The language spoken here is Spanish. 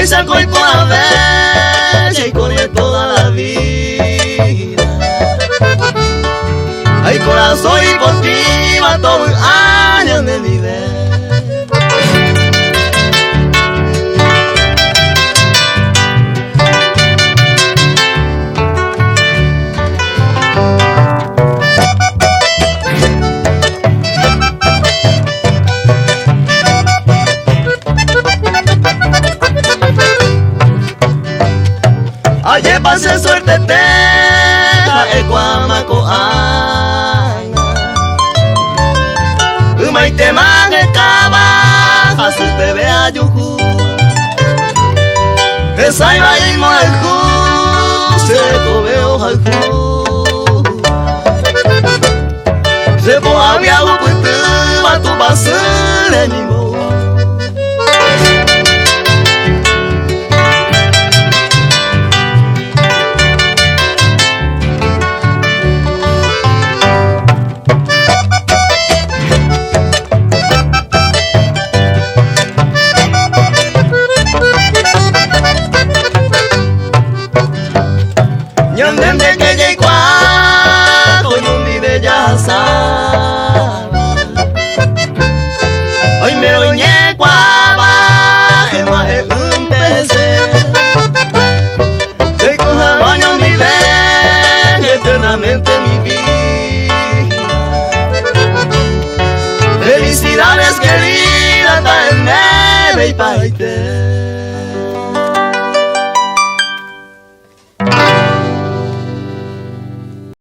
saco y por ver y con toda la vida. Ay, corazón, y por ti va todo un año de mi vida. Ayer pasé suerte teja e guamaco ana Umaite mange kaba hasu bebe ayuhu Esaiba imo alku se kobeo alku Se po habia uputu batu basure nimo Nyandende que llegó con un de ya sabe. Hoy me oñé guava, en más un pece. Te coja baño mi ven, eternamente mi vida. Felicidades querida, también y para